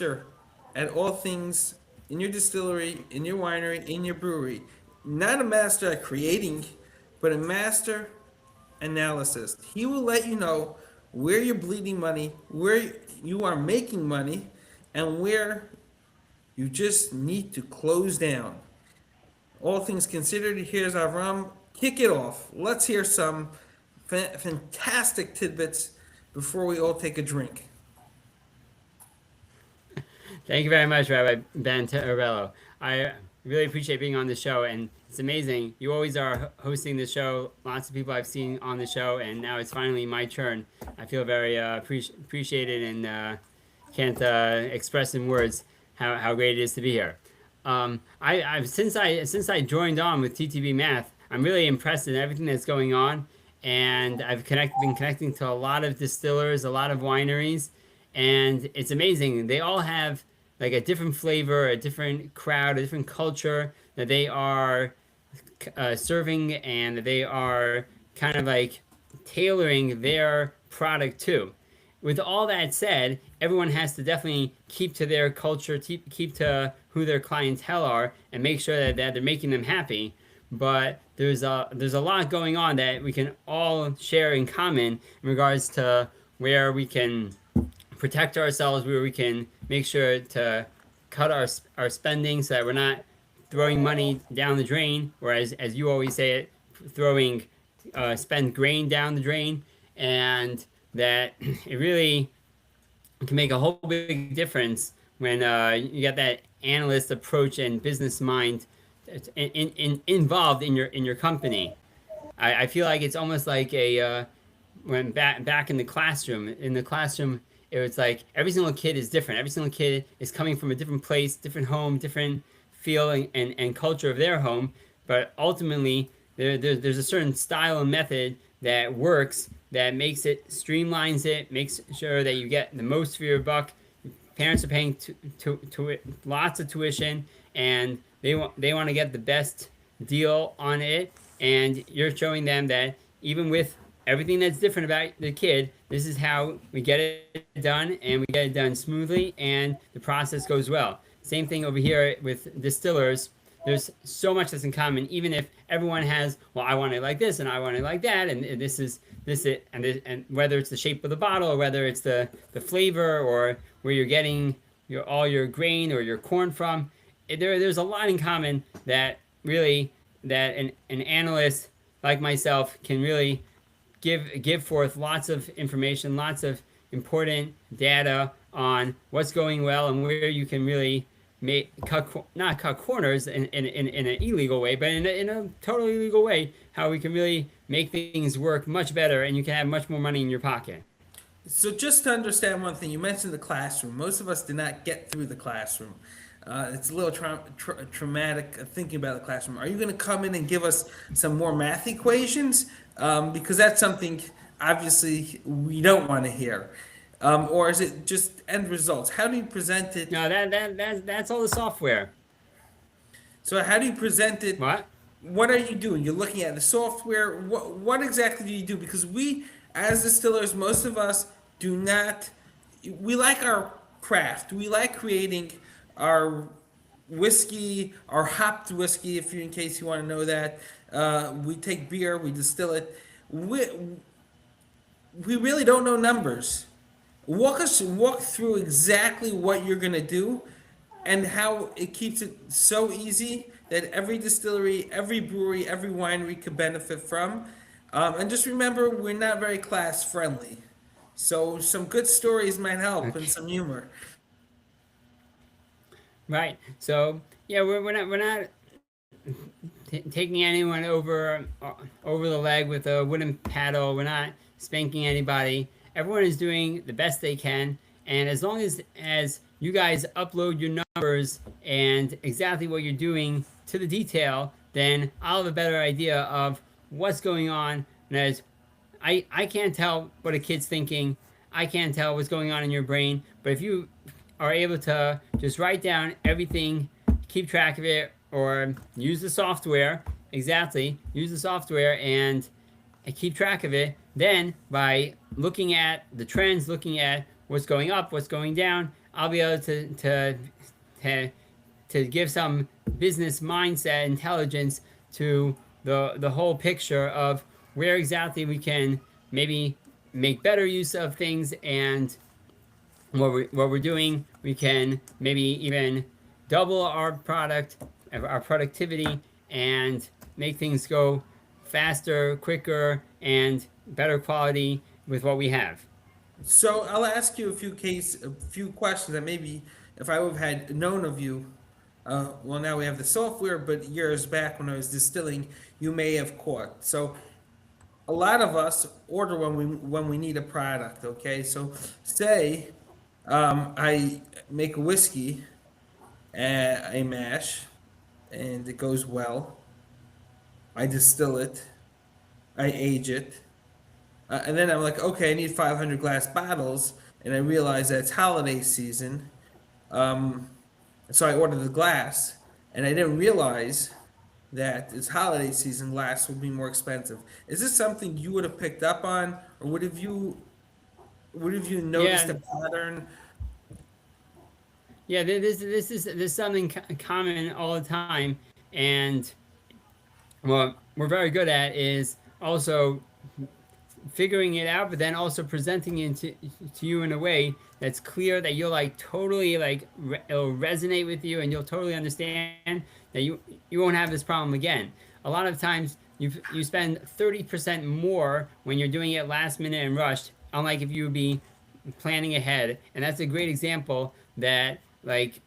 master at all things in your distillery, in your winery, in your brewery. Not a master at creating, but a master analysis. He will let you know where you're bleeding money, where you are making money, and where you just need to close down. All things considered, here's Avram. Kick it off. Let's hear some fantastic tidbits before we all take a drink. Thank you very much, Rabbi Ben Terrello. I really appreciate being on the show, and it's amazing. You always are hosting the show. Lots of people I've seen on the show, and now it's finally my turn. I feel very appreciated and can't express in words how great it is to be here. I've since I joined on with TTB Math, I'm really impressed in everything that's going on, and been connecting to a lot of distillers, a lot of wineries, and it's amazing. They all have like a different flavor, a different crowd, a different culture that they are serving, and they are kind of like tailoring their product to. With all that said, everyone has to definitely keep to their culture, keep to who their clientele are, and make sure that they're making them happy. But there's a lot going on that we can all share in common in regards to where we can protect ourselves, where we can make sure to cut our spending so that we're not throwing money down the drain, or as you always say it, throwing spend grain down the drain, and that it really can make a whole big difference when you get that analyst approach and business mind involved in your company. I feel like it's almost like a when back in the classroom. In the classroom, it was like every single kid is different. Every single kid is coming from a different place, different home, different feeling and culture of their home. But ultimately, there's a certain style and method that works, that makes it, streamlines it, makes sure that you get the most for your buck. Parents are paying lots of tuition, and they want to get the best deal on it. And you're showing them that even with everything that's different about the kid, this is how we get it done, and we get it done smoothly, and the process goes well. Same thing over here with distillers. There's so much that's in common, even if everyone has, well, I want it like this and I want it like that, and this is this it, and whether it's the shape of the bottle, or whether it's the flavor, or where you're getting all your grain or your corn from, there's a lot in common that really that an analyst like myself can really give forth lots of information, lots of important data on what's going well and where you can really not cut corners in an illegal way, but in a totally legal way, how we can really make things work much better, and you can have much more money in your pocket. So, just to understand one thing, you mentioned the classroom. Most of us did not get through the classroom. It's a little traumatic thinking about the classroom. Are you going to come in and give us some more math equations? Because that's something obviously we don't want to hear. Or is it just end results? How do you present it? No, that's all the software. So, how do you present it? What? What are you doing? You're looking at the software. What exactly do you do? Because we, as distillers, most of us do not. We like our craft. We like creating our whiskey, our hopped whiskey. If you, in case you want to know that, we take beer, we distill it. We really don't know numbers. Walk through exactly what you're gonna do, and how it keeps it so easy that every distillery, every brewery, every winery could benefit from. And just remember, we're not very class friendly. So some good stories might help, and Okay. some humor. Right. So yeah, we're not taking anyone over the leg with a wooden paddle. We're not spanking anybody. Everyone is doing the best they can, and as long as you guys upload your numbers and exactly what you're doing to the detail, then I'll have a better idea of what's going on. And as I can't tell what a kid's thinking, I can't tell what's going on in your brain, but if you are able to just write down everything, keep track of it, or use the software, exactly, use the software and keep track of it, then by looking at the trends, looking at what's going up, what's going down. I'll be able to to give some business mindset intelligence to the whole picture of where exactly we can maybe make better use of things, and what we're doing, we can maybe even double our productivity, and make things go faster, quicker, and better quality with what we have. So I'll ask you a few questions that maybe if I would have had known of you, well, now we have the software, but years back when I was distilling, you may have caught. So a lot of us order when we need a product. Okay, so say I make a whiskey, a mash, and it goes well. I distill it, I age it, and then I'm like, okay, I need 500 glass bottles, and I realize that it's holiday season. Um, so I ordered the glass, and I didn't realize that it's holiday season. Glass will be more expensive. Is this something you would have picked up on, or would have you noticed Yeah, a pattern? yeah. This is something common all the time, and what we're very good at is also figuring it out, but then also presenting it to you in a way that's clear, that you'll like totally like it'll resonate with you, and you'll totally understand that you won't have this problem again. A lot of times you spend 30% more when you're doing it last minute and rushed, unlike if you would be planning ahead. And that's a great example that like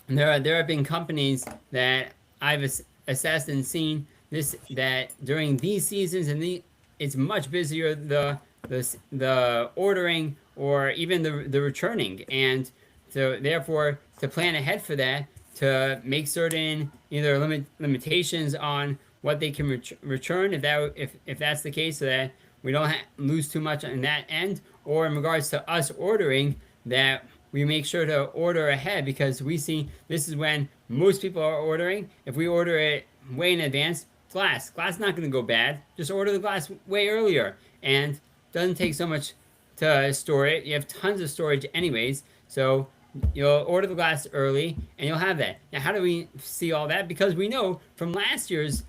there have been companies that I've assessed and seen this, that during these seasons and it's much busier, the ordering or even the returning, and so therefore to plan ahead for that, to make certain either limitations on what they can return, if that's the case, so that we don't lose too much on that end, or in regards to us ordering, that we make sure to order ahead, because we see this is when most people are ordering. If we order it way in advance, glass not going to go bad. Just order the glass way earlier, and doesn't take so much to store it. You have tons of storage anyways, so you'll order the glass early and you'll have that. Now, how do we see all that? Because we know from last year's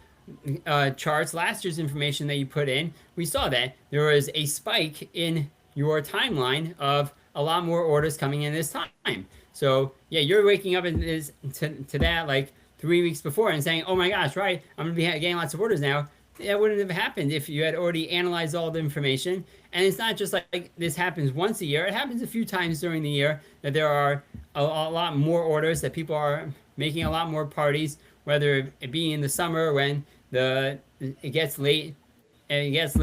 charts, last year's information that you put in, we saw that there was a spike in your timeline of a lot more orders coming in this time. So yeah, you're waking up to that like 3 weeks before and saying, "Oh my gosh, right, I'm gonna be getting lots of orders now." That wouldn't have happened if you had already analyzed all the information. And it's not just like this happens once a year; it happens a few times during the year, that there are a lot more orders, that people are making a lot more parties, whether it be in the summer when it gets late, and gets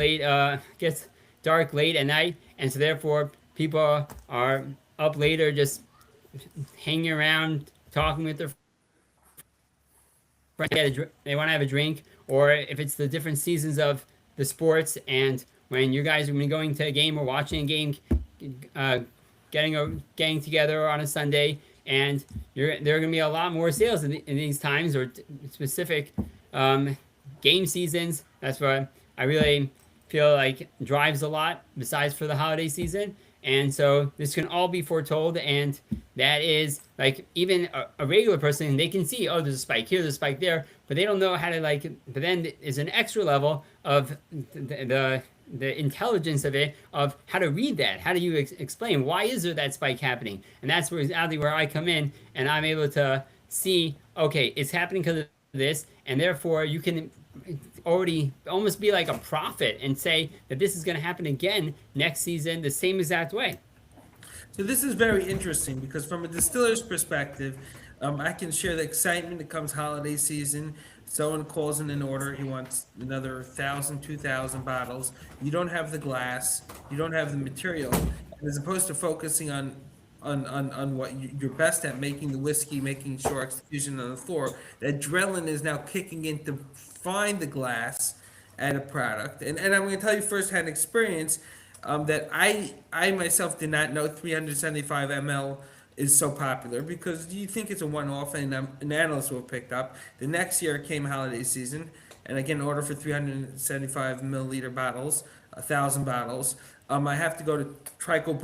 dark late at night, and so therefore people are up later, just hanging around, talking with their friends. They want to have a drink, or if it's the different seasons of the sports, and when you guys are going to a game or watching a game, uh, getting together on a Sunday, and there are going to be a lot more sales in these times, or specific game seasons. That's what I really feel like drives a lot, besides for the holiday season. And so this can all be foretold, and that is like even a regular person, they can see, oh, there's a spike here, there's a spike there, but they don't know how to like. But then there's an extra level of the intelligence of it, of how to read that. How do you explain why is there that spike happening? And that's exactly where I come in, and I'm able to see, okay, it's happening because of this, and therefore you can already almost be like a prophet and say that this is going to happen again next season the same exact way. So this is very interesting because from a distiller's perspective, I can share the excitement that comes holiday season. Someone calls in an order, he wants another 1,000, 2,000 bottles. You don't have the glass, you don't have the material. As opposed to focusing on what you're best at, making the whiskey, making sure execution on the floor, the adrenaline is now kicking in to find the glass at a product. And I'm going to tell you firsthand experience, that I myself did not know 375 ml is so popular, because you think it's a one-off, and an analyst will have picked up. The next year came holiday season, and I get an order for 375 milliliter bottles, 1,000 bottles. I have to go to Trico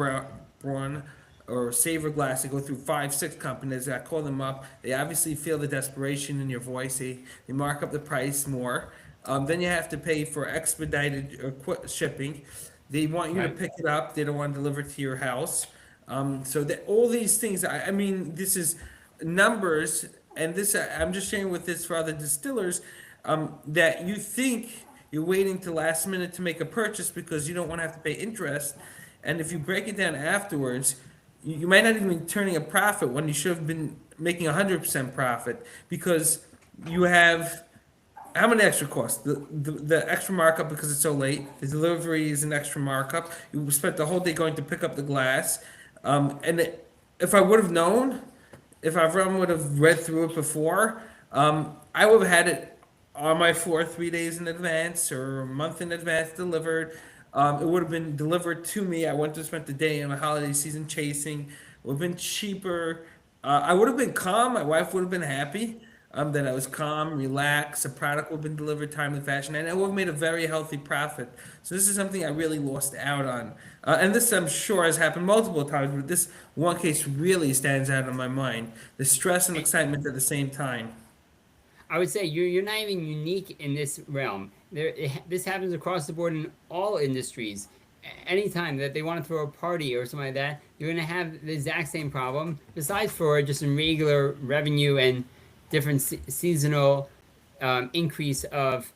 Braun or Saver Glass. They go through 5, 6 companies. I call them up. They obviously feel the desperation in your voice. They mark up the price more. Then you have to pay for expedited shipping. They want you to Right. pick it up. They don't want to deliver it to your house. So that all these things. I mean, this is numbers, and this I'm just sharing with this for other distillers. That you think you're waiting to last minute to make a purchase because you don't want to have to pay interest, and if you break it down afterwards, you might not even be turning a profit when you should have been making 100% profit because you have how many extra costs? The extra markup because it's so late. The delivery is an extra markup. You spent the whole day going to pick up the glass. If I would have known, if everyone would have read through it before, I would have had it on my floor 3 days in advance or a month in advance delivered. It would have been delivered to me. I wouldn't have spent the day in the holiday season chasing. It would have been cheaper. I would have been calm. My wife would have been happy that I was calm, relaxed. The product would have been delivered timely fashion, and I would have made a very healthy profit. So this is something I really lost out on. And this, I'm sure, has happened multiple times, but this one case really stands out in my mind. The stress and excitement at the same time. I would say you're not even unique in this realm. This happens across the board in all industries. Anytime that they want to throw a party or something like that, you're going to have the exact same problem. Besides for just some regular revenue and different seasonal increase of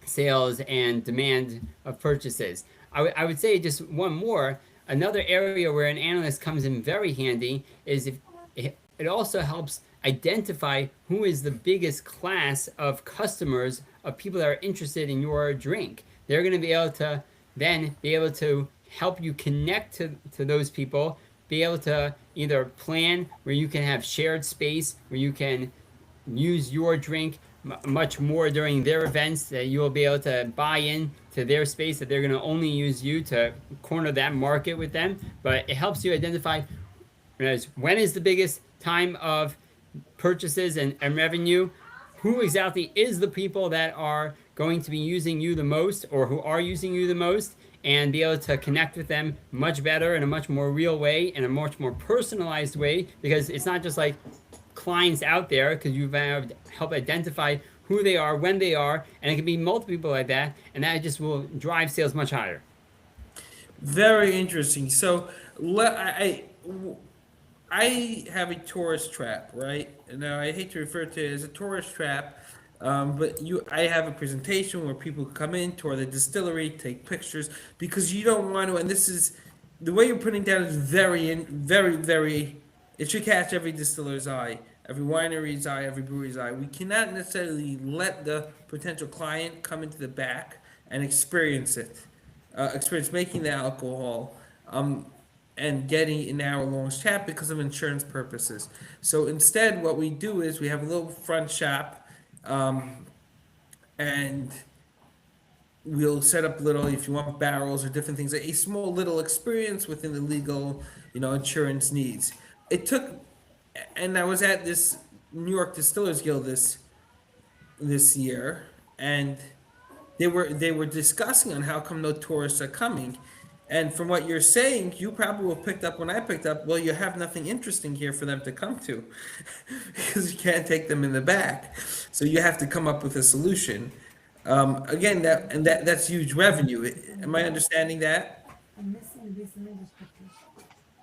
sales and demand of purchases. I would say just one more. Another area where an analyst comes in very handy is if it also helps identify who is the biggest class of customers of people that are interested in your drink. They're going to be able to then be able to help you connect to those people, be able to either plan where you can have shared space, where you can use your drink much more during their events, that you will be able to buy in to their space, that they're going to only use you to corner that market with them. But it helps you identify when is the biggest time of purchases and revenue, who exactly is the people that are going to be using you the most or who are using you the most, and be able to connect with them much better in a much more real way, in a much more personalized way, because it's not just like clients out there, because you've helped identify who they are, when they are, and it can be multiple people like that, and that just will drive sales much higher. Very interesting. So I have a tourist trap, right? Now I hate to refer to it as a tourist trap, but I have a presentation where people come in, tour the distillery, take pictures, because you don't want to. And this is the way you're putting down is very. It should catch every distiller's eye, every winery's eye, every brewery's eye. We cannot necessarily let the potential client come into the back and experience it, experience making the alcohol. And getting an hour-long chat because of insurance purposes. So instead, what we do is we have a little front shop, and we'll set up little, if you want barrels or different things, a small little experience within the legal, insurance needs. It took, and I was at this New York Distillers Guild this year, and they were discussing on how come no tourists are coming. And from what you're saying, you probably will picked up when I picked up, well, you have nothing interesting here for them to come to because you can't take them in the back. So you have to come up with a solution. Again, that's huge revenue. Am I understanding that?